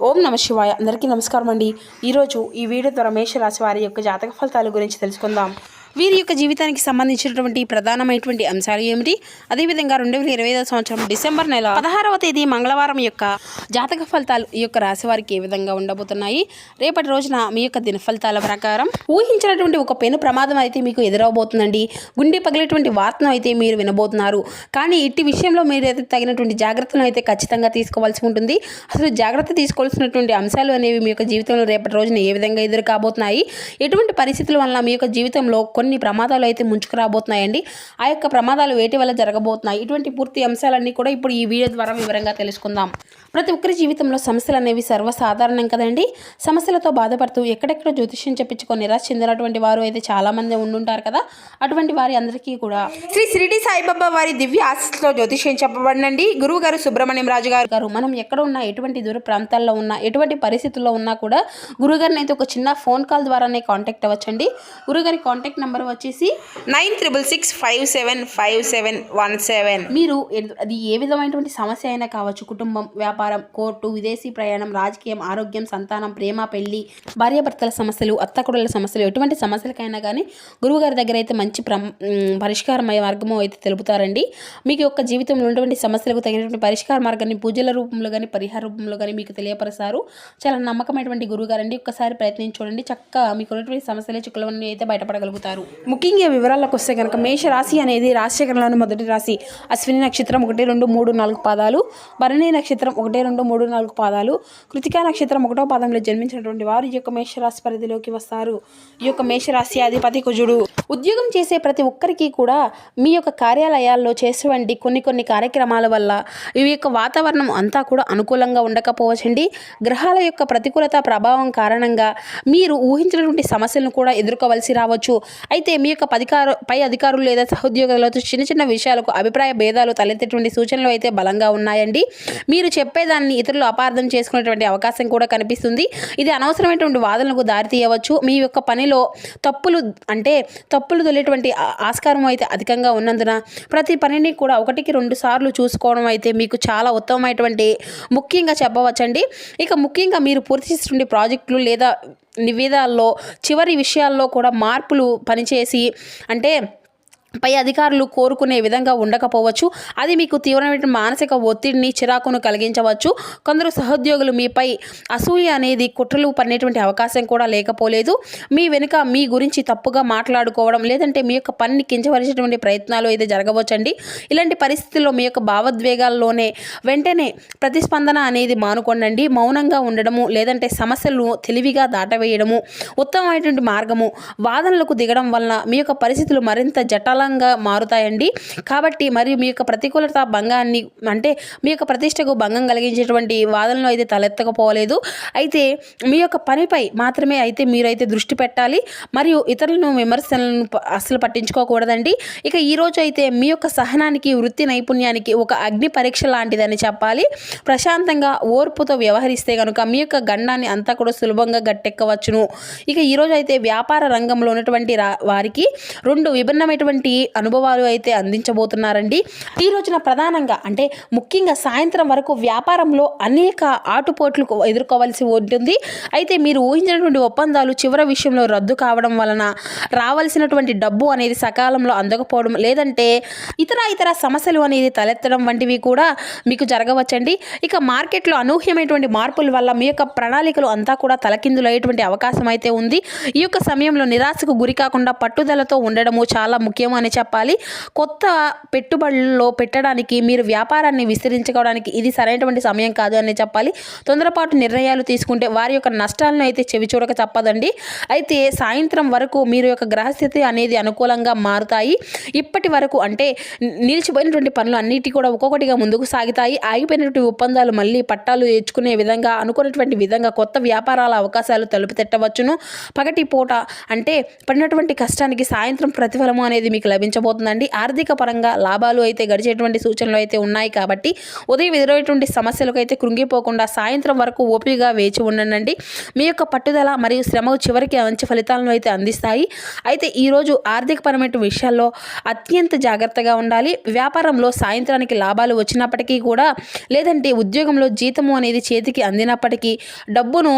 ఓం నమ శివాయ. అందరికీ నమస్కారం అండి. ఈరోజు ఈ వీడియో ద్వారా మేషరాశి వారి యొక్క జాతక ఫలితాల గురించి తెలుసుకుందాం. వీరి యొక్క జీవితానికి సంబంధించినటువంటి ప్రధానమైనటువంటి అంశాలు ఏమిటి, అదేవిధంగా 2025 సంవత్సరం డిసెంబర్ నెల 16వ తేదీ మంగళవారం యొక్క జాతక ఫలితాలు ఈ యొక్క రాశి వారికి ఏ విధంగా ఉండబోతున్నాయి, రేపటి రోజున మీ యొక్క దిన ఫలితాల ప్రకారం ఊహించినటువంటి ఒక పెను ప్రమాదం అయితే మీకు ఎదురవబోతుందండి. గుండె పగిలేటువంటి వార్తను అయితే మీరు వినబోతున్నారు. కానీ ఇట్టి విషయంలో మీరైతే తగినటువంటి జాగ్రత్తలను అయితే ఖచ్చితంగా తీసుకోవాల్సి ఉంటుంది. అసలు జాగ్రత్త తీసుకోవాల్సినటువంటి అంశాలు అనేవి మీ యొక్క జీవితంలో రేపటి రోజున ఏ విధంగా ఎదురు కాబోతున్నాయి, ఎటువంటి పరిస్థితుల వల్ల మీ యొక్క జీవితంలో కొన్ని ప్రమాదాలు అయితే ముంచుకు రాబోతున్నాయండి, ఆ యొక్క ప్రమాదాలు వేటి వల్ల జరగబోతున్నాయి, ఇటువంటి పూర్తి అంశాలన్నీ కూడా ఇప్పుడు ఈ వీడియో ద్వారా వివరంగా తెలుసుకుందాం. ప్రతి ఒక్కరి జీవితంలో సమస్యలు అనేవి సర్వసాధారణం కదండి. సమస్యలతో బాధపడుతూ ఎక్కడెక్కడ జ్యోతిష్యం చెప్పించుకొని నిరాశ చెందినటువంటి వారు అయితే చాలా మంది ఉండుంటారు కదా. అటువంటి వారి అందరికీ కూడా శ్రీ షిరిడి సాయిబాబా వారి దివ్య ఆశీస్సులో జ్యోతిష్యం చెప్పబడినండి. గురువు గారు సుబ్రహ్మణ్యం రాజు గారు మనం ఎక్కడ ఉన్నా, ఎటువంటి దూర ప్రాంతాల్లో ఉన్నా, ఎటువంటి పరిస్థితుల్లో ఉన్నా కూడా గురుగారిని అయితే ఒక చిన్న ఫోన్ కాల్ ద్వారానే కాంటాక్ట్ అవ్వచ్చండి. గురుగారి కాంటాక్ట్ నెంబర్ వచ్చేసి 9665755717. మీరు అది ఏ విధమైనటువంటి సమస్య అయినా కావచ్చు, కుటుంబం, వ్యాపారం, కోర్టు, విదేశీ ప్రయాణం, రాజకీయం, ఆరోగ్యం, సంతానం, ప్రేమ, పెళ్లి, భార్యాభర్తల సమస్యలు, అత్తకొడల సమస్యలు, ఎటువంటి సమస్యలకైనా కానీ గురువుగారి దగ్గర అయితే మంచి పరిష్కారమయ్యే మార్గము అయితే తెలుపుతారండి. మీకు యొక్క జీవితంలో ఉన్నటువంటి సమస్యలకు తగినటువంటి పరిష్కార మార్గాన్ని పూజల రూపంలో కానీ పరిహార రూపంలో కానీ మీకు తెలియపరుస్తారు. చాలా నమ్మకమైనటువంటి గురువుగారండి. ఒక్కసారి ప్రయత్నించి చూడండి, చక్కగా మీకు ఉన్నటువంటి సమస్యలే చిక్కులన్నీ అయితే బయటపడగలుగుతారు. ముఖ్యంగా వివరాలకు వస్తే కనుక మేషరాశి అనేది రాశిచక్రంలోని మొదటి రాశి. అశ్విని నక్షత్రం 1, 2, 3, 4 పాదాలు, భరణి నక్షత్రం 1, 2, 3, 4 పాదాలు, కృతికా నక్షత్రం 1వ పాదంలో జన్మించినటువంటి వారు ఈ యొక్క మేషరాశి పరిధిలోకి వస్తారు. ఈ యొక్క మేషరాశి అధిపతి కుజుడు. ఉద్యోగం చేసే ప్రతి ఒక్కరికి కూడా మీ యొక్క కార్యాలయాల్లో చేసేటువంటి కొన్ని కార్యక్రమాల వల్ల ఈ యొక్క వాతావరణం అంతా కూడా అనుకూలంగా ఉండకపోవచ్చండి. గ్రహాల యొక్క ప్రతికూలత ప్రభావం కారణంగా మీరు ఊహించినటువంటి సమస్యలను కూడా ఎదుర్కోవలసి రావచ్చు. అయితే మీ యొక్క పై అధికారులు లేదా సహోద్యోగులతో చిన్న విషయాలకు అభిప్రాయ భేదాలు తలెత్తేటువంటి సూచనలు అయితే బలంగా ఉన్నాయండి. మీరు చెప్పేదాన్ని ఇతరులు అపార్థం చేసుకునేటువంటి అవకాశం కూడా కనిపిస్తుంది. ఇది అనవసరమైనటువంటి వాదనలకు దారితీయవచ్చు. మీ యొక్క పనిలో తప్పులు తొలేటువంటి ఆస్కారం అయితే అధికంగా ఉన్నందున ప్రతి పనిని కూడా 1-2 సార్లు చూసుకోవడం అయితే మీకు చాలా ఉత్తమమైనటువంటి ముఖ్యంగా చెప్పవచ్చండి. ఇక ముఖ్యంగా మీరు పూర్తి చేసినటువంటి ప్రాజెక్టులు లేదా నివేదాల్లో చివరి విషయాల్లో కూడా మార్పులు పనిచేసి పై అధికారులు కోరుకునే విధంగా ఉండకపోవచ్చు. అది మీకు తీవ్రమైన మానసిక ఒత్తిడిని, చిరాకును కలిగించవచ్చు. కొందరు సహోద్యోగులు మీపై అసూయ అనేది కుట్రలు పడినటువంటి అవకాశం కూడా లేకపోలేదు. మీ వెనుక మీ గురించి తప్పుగా మాట్లాడుకోవడం, లేదంటే మీ యొక్క పనిని కించపరిచేటువంటి ప్రయత్నాలు అయితే జరగవచ్చండి. ఇలాంటి పరిస్థితుల్లో మీ యొక్క భావోద్వేగాల్లోనే వెంటనే ప్రతిస్పందన అనేది మానుకోండి. మౌనంగా ఉండడము, లేదంటే సమస్యలను తెలివిగా దాటవేయడము ఉత్తమమైనటువంటి మార్గము. వాదనలకు దిగడం వలన మీ యొక్క పరిస్థితులు మరింత మారుతాయండి. కాబట్టి మరియు మీ యొక్క ప్రతికూలత భంగాన్ని మీ యొక్క ప్రతిష్టకు భంగం కలిగించేటువంటి వాదనలు అయితే తలెత్తకపోలేదు. అయితే మీ యొక్క పనిపై మాత్రమే అయితే మీరైతే దృష్టి పెట్టాలి. మరియు ఇతరులను విమర్శలను అస్సలు పట్టించుకోకూడదండి. ఇక ఈరోజు అయితే మీ యొక్క సహనానికి, వృత్తి నైపుణ్యానికి ఒక అగ్ని పరీక్ష లాంటిదని చెప్పాలి. ప్రశాంతంగా ఓర్పుతో వ్యవహరిస్తే కనుక మీ యొక్క గండాన్ని అంతా కూడా సులభంగా గట్టెక్కవచ్చును. ఇక ఈరోజు అయితే వ్యాపార రంగంలో ఉన్నటువంటి వారికి 2 విభిన్నమైనటువంటి అనుభవాలు అయితే అందించబోతున్నారండి. ఈ రోజున ప్రధానంగా ముఖ్యంగా సాయంత్రం వరకు వ్యాపారంలో అనేక ఆటుపోట్లు ఎదుర్కోవాల్సి ఉంటుంది. అయితే మీరు ఊహించినటువంటి ఒప్పందాలు చివరి విషయంలో రద్దు కావడం వలన రావాల్సినటువంటి డబ్బు అనేది సకాలంలో అందకపోవడం, లేదంటే ఇతర సమస్యలు అనేది తలెత్తడం వంటివి కూడా మీకు జరగవచ్చండి. ఇక మార్కెట్లో అనూహ్యమైనటువంటి మార్పుల వల్ల మీ యొక్క ప్రణాళికలు అంతా కూడా తలకిందులయ్యేటువంటి అవకాశం అయితే ఉంది. ఈ యొక్క సమయంలో నిరాశకు గురి కాకుండా పట్టుదలతో ఉండడము చాలా ముఖ్యం అని చెప్పాలి. కొత్త పెట్టుబడుల్లో పెట్టడానికి, మీరు వ్యాపారాన్ని విస్తరించుకోవడానికి ఇది సరైనటువంటి సమయం కాదు అని చెప్పాలి. తొందరపాటు నిర్ణయాలు తీసుకుంటే వారి యొక్క నష్టాలను అయితే చెవిచూడక తప్పదండి. అయితే సాయంత్రం వరకు మీరు యొక్క గ్రహస్థితి అనేది అనుకూలంగా మారుతాయి. ఇప్పటి వరకు నిలిచిపోయినటువంటి పనులు అన్నిటి కూడా ఒక్కొక్కటిగా ముందుకు సాగుతాయి. ఆగిపోయినటువంటి ఒప్పందాలు మళ్ళీ పట్టాలు తెచ్చుకునే విధంగా, అనుకున్నటువంటి విధంగా కొత్త వ్యాపారాల అవకాశాలు తలుపు తట్టవచ్చును. పగటి పూట పడినటువంటి కష్టానికి సాయంత్రం ప్రతిఫలము అనేది మీకు లభించబోతుందండి. ఆర్థిక పరంగా లాభాలు అయితే గడిచేటువంటి సూచనలు అయితే ఉన్నాయి కాబట్టి ఉదయం ఎదురయ్యేటువంటి సమస్యలకు అయితే కృంగిపోకుండా సాయంత్రం వరకు ఓపికగా వేచి ఉండండి. మీ యొక్క పట్టుదల మరియు శ్రమ చివరికి మంచి ఫలితాలను అయితే అందిస్తాయి. అయితే ఈరోజు ఆర్థికపరమైన విషయాల్లో అత్యంత జాగ్రత్తగా ఉండాలి. వ్యాపారంలో సాయంత్రానికి లాభాలు వచ్చినప్పటికీ కూడా లేదంటే ఉద్యోగంలో జీతము అనేది చేతికి అందినప్పటికీ డబ్బును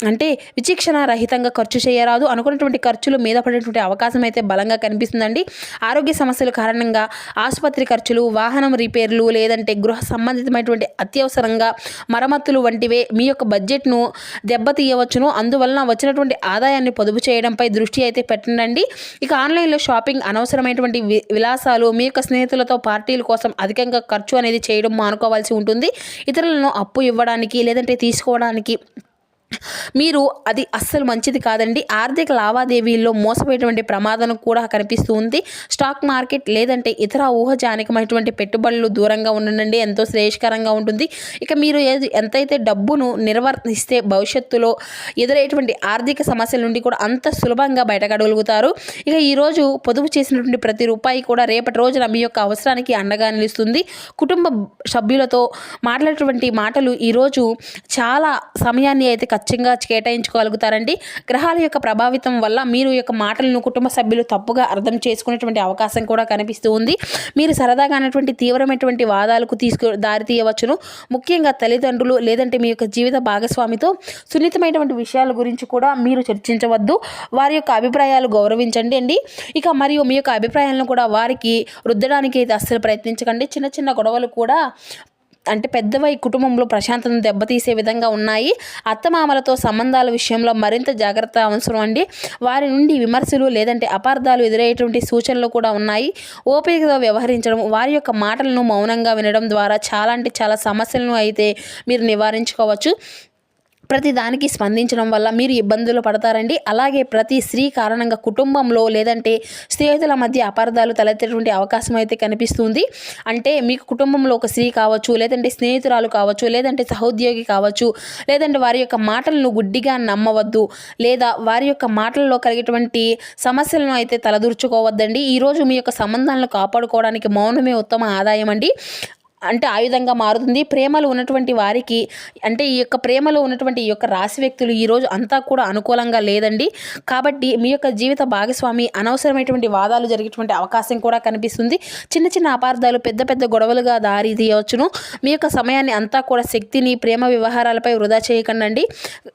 అంటే విచక్షణ రహితంగా ఖర్చు చేయరాదు. అనుకున్నటువంటి ఖర్చులు మీద పడేటువంటి అవకాశం అయితే బలంగా కనిపిస్తుందండి. ఆరోగ్య సమస్యల కారణంగా ఆసుపత్రి ఖర్చులు, వాహనం రిపేర్లు లేదంటే గృహ సంబంధితమైనటువంటి అత్యవసరంగా మరమ్మతులు వంటివే మీ యొక్క బడ్జెట్ను దెబ్బతీయవచ్చును. అందువలన వచ్చినటువంటి ఆదాయాన్ని పొదుపు చేయడంపై దృష్టి అయితే పెట్టండి. ఇక ఆన్లైన్లో షాపింగ్, అనవసరమైనటువంటి విలాసాలు, మీ యొక్క స్నేహితులతో పార్టీల కోసం అధికంగా ఖర్చు అనేది చేయడం మానుకోవాల్సి ఉంటుంది. ఇతరులను అప్పు ఇవ్వడానికి లేదంటే తీసుకోవడానికి మీరు అది అస్సలు మంచిది కాదండి. ఆర్థిక లావాదేవీల్లో మోసపోయేటువంటి ప్రమాదం కూడా కనిపిస్తూ ఉంది. స్టాక్ మార్కెట్ లేదంటే ఇతర ఊహజానికమైనటువంటి పెట్టుబడులు దూరంగా ఉండండి, ఎంతో శ్రేయస్కరంగా ఉంటుంది. ఇక మీరు ఎంతైతే డబ్బును నిర్వర్తిస్తే భవిష్యత్తులో ఎదురయ్యేటువంటి ఆర్థిక సమస్యల నుండి కూడా అంత సులభంగా బయటపడగలుగుతారు. ఇక ఈరోజు పొదుపు చేసినటువంటి ప్రతి రూపాయి కూడా రేపటి రోజున మీ యొక్క అవసరానికి అండగా నిలుస్తుంది. కుటుంబ సభ్యులతో మాట్లాడేటువంటి మాటలు ఈరోజు చాలా సమయాన్ని అయితే ఖచ్చితంగా కేటాయించుకోగలుగుతారండి. గ్రహాల యొక్క ప్రభావితం వల్ల మీరు యొక్క మాటలను కుటుంబ సభ్యులు తప్పుగా అర్థం చేసుకునేటువంటి అవకాశం కూడా కనిపిస్తూ ఉంది. మీరు సరదాగా అనేటువంటి తీవ్రమైనటువంటి వాదాలకు దారి తీయవచ్చును. ముఖ్యంగా తల్లిదండ్రులు లేదంటే మీ యొక్క జీవిత భాగస్వామితో సున్నితమైనటువంటి విషయాల గురించి కూడా మీరు చర్చించవద్దు. వారి యొక్క అభిప్రాయాలు గౌరవించండి అండి. ఇక మరియు మీ యొక్క అభిప్రాయాలను కూడా వారికి రుద్దడానికి అయితే అస్సలు ప్రయత్నించకండి. చిన్న చిన్న గొడవలు కూడా అంటే పెద్దవై కుటుంబంలో ప్రశాంతతను దెబ్బతీసే విధంగా ఉన్నాయి. అత్తమామలతో సంబంధాల విషయంలో మరింత జాగ్రత్త అవసరం అండి. వారి నుండి విమర్శలు లేదంటే అపార్థాలు ఎదురయ్యేటువంటి సూచనలు కూడా ఉన్నాయి. ఓపికతో వ్యవహరించడం, వారి యొక్క మాటలను మౌనంగా వినడం ద్వారా చాలా అంటే చాలా సమస్యలను అయితే మీరు నివారించుకోవచ్చు. ప్రతి దానికి స్పందించడం వల్ల మీరు ఇబ్బందులు పడతారండి. అలాగే ప్రతి స్త్రీ కారణంగా కుటుంబంలో లేదంటే స్నేహితుల మధ్య అపార్థాలు తలెత్తేటువంటి అవకాశం అయితే కనిపిస్తుంది. అంటే మీకు కుటుంబంలో ఒక స్త్రీ కావచ్చు, లేదంటే స్నేహితురాలు కావచ్చు, లేదంటే సహోద్యోగి కావచ్చు, లేదంటే వారి యొక్క మాటలను గుడ్డిగా నమ్మవద్దు, లేదా వారి యొక్క మాటల్లో కలిగేటువంటి సమస్యలను అయితే తలదూర్చుకోవద్దండి. ఈరోజు మీ యొక్క సంబంధాలను కాపాడుకోవడానికి మౌనమే ఉత్తమ ఆదాయం అండి. అంటే ఆయుధంగా మారుతుంది. ప్రేమలో ఉన్నటువంటి వారికి అంటే ఈ యొక్క ప్రేమలో ఉన్నటువంటి ఈ యొక్క రాశి వ్యక్తులు ఈరోజు అంతా కూడా అనుకూలంగా లేదండి. కాబట్టి మీ యొక్క జీవిత భాగస్వామి అనవసరమైనటువంటి వాదాలు జరిగేటువంటి అవకాశం కూడా కనిపిస్తుంది. చిన్న చిన్న అపార్థాలు పెద్ద పెద్ద గొడవలుగా దారి తీయవచ్చును. మీ యొక్క సమయాన్ని అంతా కూడా శక్తిని ప్రేమ వ్యవహారాలపై వృధా చేయకండి.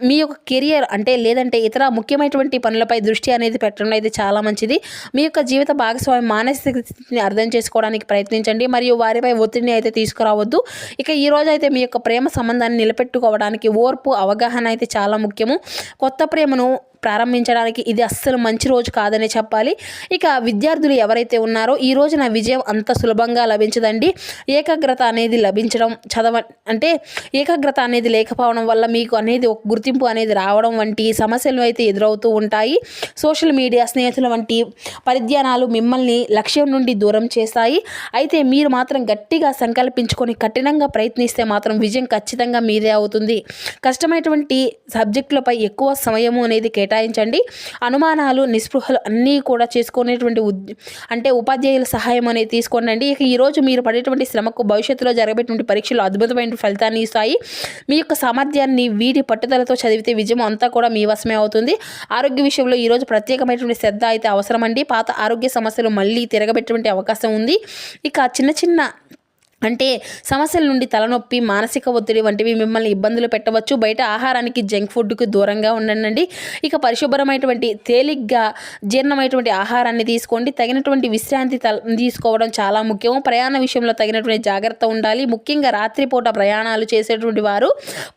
మీ యొక్క కెరియర్ అంటే లేదంటే ఇతర ముఖ్యమైనటువంటి పనులపై దృష్టి అనేది పెట్టడం అయితే చాలా మంచిది. మీ యొక్క జీవిత భాగస్వామి మానసిక స్థితిని అర్థం చేసుకోవడానికి ప్రయత్నించండి మరియు వారిపై ఒత్తిడిని అయితే తీసుకురావద్దు. ఇక ఈ రోజు అయితే మీ యొక్క ప్రేమ సంబంధాన్ని నిలబెట్టుకోవడానికి ఓర్పు, అవగాహన అయితే చాలా ముఖ్యము. కొత్త ప్రేమను ప్రారంభించడానికి ఇది అస్సలు మంచి రోజు కాదనే చెప్పాలి. ఇక విద్యార్థులు ఎవరైతే ఉన్నారో ఈ రోజున విజయం అంత సులభంగా లభించదండి. ఏకాగ్రత అనేది లభించడం అంటే ఏకాగ్రత అనేది లేకపోవడం వల్ల మీకు అనేది ఒక గుర్తింపు అనేది రావడం వంటి సమస్యలు అయితే ఎదురవుతూ ఉంటాయి. సోషల్ మీడియా, స్నేహితుల వంటి పరిధ్యానాలు మిమ్మల్ని లక్ష్యం నుండి దూరం చేస్తాయి. అయితే మీరు మాత్రం గట్టిగా సంకల్పించుకొని కఠినంగా ప్రయత్నిస్తే మాత్రం విజయం ఖచ్చితంగా మీదే అవుతుంది. కష్టమైనటువంటి సబ్జెక్టులపై ఎక్కువ సమయము అనేది కేటాయించండి. అనుమానాలు, నిస్పృహలు అన్నీ కూడా చేసుకునేటువంటి అంటే ఉపాధ్యాయుల సహాయం అనేది తీసుకోండి. ఇక ఈరోజు మీరు పడేటువంటి శ్రమకు భవిష్యత్తులో జరగబెట్టినటువంటి పరీక్షలు అద్భుతమైన ఫలితాన్ని ఇస్తాయి. మీ యొక్క సామర్థ్యాన్ని వీటి పట్టుదలతో చదివితే విజయం అంతా కూడా మీ వశమే అవుతుంది. ఆరోగ్య విషయంలో ఈరోజు ప్రత్యేకమైనటువంటి శ్రద్ధ అయితే అవసరమండి. పాత ఆరోగ్య సమస్యలు మళ్ళీ తిరగబెట్టేటువంటి అవకాశం ఉంది. ఇక చిన్న చిన్న అంటే సమస్యల నుండి తలనొప్పి, మానసిక ఒత్తిడి వంటివి మిమ్మల్ని ఇబ్బందులు పెట్టవచ్చు. బయట ఆహారానికి, జంక్ ఫుడ్కి దూరంగా ఉండండి. ఇక పరిశుభ్రమైనటువంటి తేలిగ్గా జీర్ణమైనటువంటి ఆహారాన్ని తీసుకోండి. తగినటువంటి విశ్రాంతి తీసుకోవడం చాలా ముఖ్యం. ప్రయాణ విషయంలో తగినటువంటి జాగ్రత్త ఉండాలి. ముఖ్యంగా రాత్రిపూట ప్రయాణాలు చేసేటువంటి వారు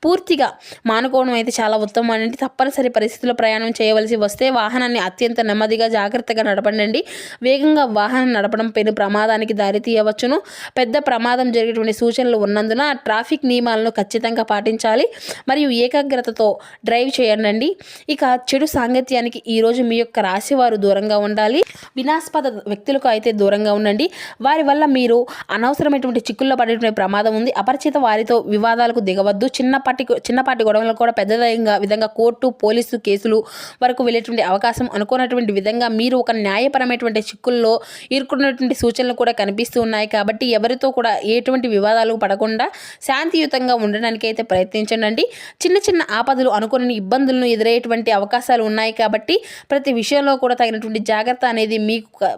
పూర్తిగా మానుకోవడం అయితే చాలా ఉత్తమం అండి. తప్పనిసరి పరిస్థితుల్లో ప్రయాణం చేయవలసి వస్తే వాహనాన్ని అత్యంత నెమ్మదిగా జాగ్రత్తగా నడపండి. వేగంగా వాహనం నడపడం పెను ప్రమాదానికి దారితీయవచ్చును. పెద్ద ప్రమాదం ప్రమాదం జరిగేటువంటి సూచనలు ఉన్నందున ట్రాఫిక్ నియమాలను ఖచ్చితంగా పాటించాలి మరియు ఏకాగ్రతతో డ్రైవ్ చేయండి. ఇక చెడు సాంగత్యానికి ఈరోజు మీ యొక్క రాశి వారు దూరంగా ఉండాలి. వినాశపద వ్యక్తులకు అయితే దూరంగా ఉండండి. వారి వల్ల మీరు అనవసరమైనటువంటి చిక్కుల్లో పడేటువంటి ప్రమాదం ఉంది. అపరిచిత వారితో వివాదాలకు దిగవద్దు. చిన్నపాటి గొడవలు కూడా పెద్దదైన విధంగా కోర్టు పోలీసు కేసులు వరకు వెళ్ళేటువంటి అవకాశం అనుకున్నటువంటి విధంగా మీరు ఒక న్యాయపరమైనటువంటి చిక్కుల్లో ఇరుక్కున్నటువంటి సూచనలు కూడా కనిపిస్తూ ఉన్నాయి. కాబట్టి ఎవరితో కూడా ఎటువంటి వివాదాలు పడకుండా శాంతియుతంగా ఉండడానికి అయితే ప్రయత్నించండి. చిన్న చిన్న ఆపదలు అనుకుని ఇబ్బందులను ఎదురయ్యేటువంటి అవకాశాలు ఉన్నాయి. కాబట్టి ప్రతి విషయంలో కూడా తగినటువంటి జాగ్రత్త అనేది మీకు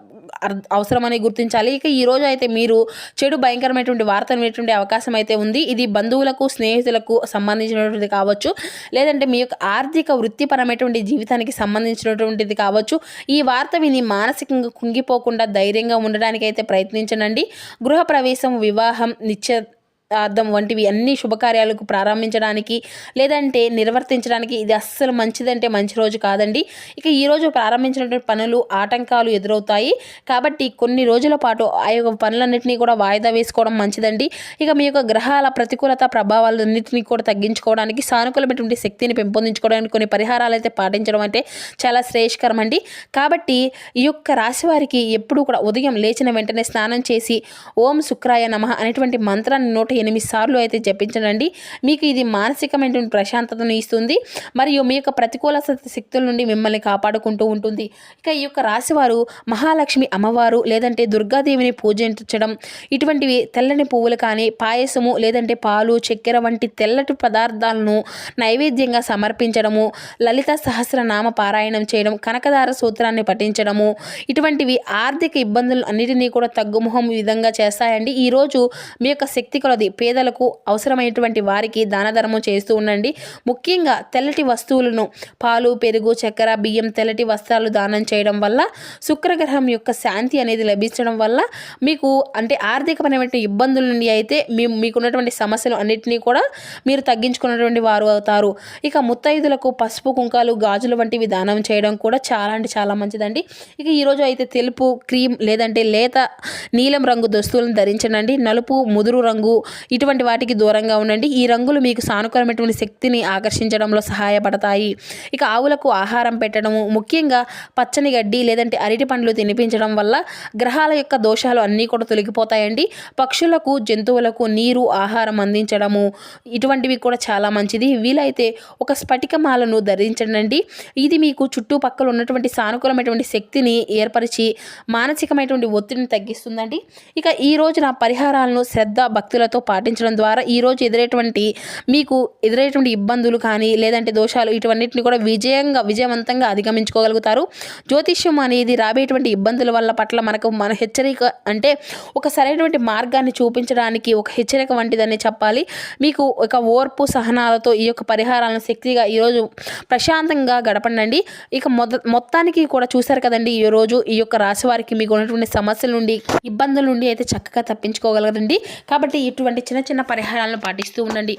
అవసరమని గుర్తించాలి. ఇక ఈ రోజు అయితే మీరు చెడు భయంకరమైనటువంటి వార్తలు వినేటువంటి అవకాశం అయితే ఉంది. ఇది బంధువులకు స్నేహితులకు సంబంధించినటువంటిది కావచ్చు, లేదంటే మీ యొక్క ఆర్థిక వృత్తిపరమైనటువంటి జీవితానికి సంబంధించినటువంటిది కావచ్చు. ఈ వార్త విని మానసికంగా కుంగిపోకుండా ధైర్యంగా ఉండడానికి అయితే ప్రయత్నించండి. గృహప్రవేశం, వివాహం, నిశ్చయార్థం వంటివి అన్ని శుభకార్యాలకు ప్రారంభించడానికి లేదంటే నిర్వర్తించడానికి ఇది అస్సలు మంచిదంటే మంచి రోజు కాదండి. ఇక ఈ రోజు ప్రారంభించినటువంటి పనులు ఆటంకాలు ఎదురవుతాయి. కాబట్టి కొన్ని రోజుల పాటు ఆ యొక్క పనులన్నింటినీ కూడా వాయిదా వేసుకోవడం మంచిదండి. ఇక మీ యొక్క గ్రహాల ప్రతికూలత ప్రభావాలన్నింటినీ కూడా తగ్గించుకోవడానికి, సానుకూలమైనటువంటి శక్తిని పెంపొందించుకోవడానికి కొన్ని పరిహారాలు అయితే పాటించడం అంటే చాలా శ్రేయస్కరం అండి. కాబట్టి ఈ యొక్క రాశి వారికి ఎప్పుడు కూడా ఉదయం లేచిన వెంటనే స్నానం చేసి ఓం శుక్రాయ నమః అనేటువంటి మంత్రాన్ని 108 సార్లు అయితే జపించండి. మీకు ఇది మానసికమైనటువంటి ప్రశాంతతను ఇస్తుంది మరియు మీ యొక్క ప్రతికూల శక్తుల నుండి మిమ్మల్ని కాపాడుకుంటూ ఉంటుంది. ఇక ఈ యొక్క రాశివారు మహాలక్ష్మి అమ్మవారు లేదంటే దుర్గాదేవిని పూజించడం, ఇటువంటివి తెల్లని పువ్వులు కానీ పాయసము లేదంటే పాలు చక్కెర వంటి తెల్లటి పదార్థాలను నైవేద్యంగా సమర్పించడము, లలిత సహస్రనామ పారాయణం చేయడం, కనకదార సూత్రాన్ని పఠించడము, ఇటువంటివి ఆర్థిక ఇబ్బందులు అన్నిటినీ కూడా తగ్గుముఖం విధంగా చేస్తాయండి. ఈరోజు మీ యొక్క శక్తి కొలది పేదలకు అవసరమైనటువంటి వారికి దాన ధర్మం చేస్తూ ఉండండి. ముఖ్యంగా తెల్లటి వస్తువులను పాలు, పెరుగు, చక్కెర, బియ్యం, తెల్లటి వస్త్రాలు దానం చేయడం వల్ల శుక్రగ్రహం యొక్క శాంతి అనేది లభించడం వల్ల మీకు అంటే ఆర్థికపరమైన ఇబ్బందుల నుండి అయితే మీకున్నటువంటి సమస్యలు అన్నింటినీ కూడా మీరు తగ్గించుకున్నటువంటి వారు అవుతారు. ఇక ముత్తైదులకు పసుపు, కుంకాలు, గాజులు వంటివి దానం చేయడం కూడా చాలా అంటే చాలా మంచిదండి. ఇక ఈరోజు అయితే తెలుపు, క్రీమ్ లేదంటే లేత నీలం రంగు దుస్తులను ధరించండి. నలుపు, ముదురు రంగు ఇటువంటి వాటికి దూరంగా ఉండండి. ఈ రంగులు మీకు సానుకూలమైనటువంటి శక్తిని ఆకర్షించడంలో సహాయపడతాయి. ఇక ఆవులకు ఆహారం పెట్టడము, ముఖ్యంగా పచ్చని గడ్డి లేదంటే అరటి పండ్లు తినిపించడం వల్ల గ్రహాల యొక్క దోషాలు అన్నీ కూడా తొలగిపోతాయండి. పక్షులకు, జంతువులకు నీరు, ఆహారం అందించడము ఇటువంటివి కూడా చాలా మంచిది. వీలైతే ఒక స్ఫటికమాలను ధరించండి. ఇది మీకు చుట్టుపక్కల ఉన్నటువంటి సానుకూలమైనటువంటి శక్తిని ఏర్పరిచి మానసికమైనటువంటి ఒత్తిడిని తగ్గిస్తుందండి. ఇక ఈ రోజున పరిహారాలను శ్రద్ధ భక్తులతో పాటించడం ద్వారా ఈరోజు మీకు ఎదురయ్యేటువంటి ఇబ్బందులు కానీ లేదంటే దోషాలు ఇటువంటిని కూడా విజయవంతంగా అధిగమించుకోగలుగుతారు. జ్యోతిష్యం అనేది రాబోయేటువంటి ఇబ్బందుల వల్ల పట్ల మన హెచ్చరిక అంటే ఒక సరైనటువంటి మార్గాన్ని చూపించడానికి ఒక హెచ్చరిక వంటిదని చెప్పాలి. మీకు ఒక ఓర్పు సహనాలతో ఈ యొక్క పరిహారాలను శక్తిగా ఈరోజు ప్రశాంతంగా గడపండి. ఇక మొత్తానికి కూడా చూశారు కదండి, ఈరోజు ఈ యొక్క రాశి వారికి మీకు ఉన్నటువంటి సమస్యల నుండి ఇబ్బందుల నుండి అయితే చక్కగా తప్పించుకోగలరండి. కాబట్టి ఇటువంటి చిన్న చిన్న పరిహారాలను పాటిస్తూ ఉండండి.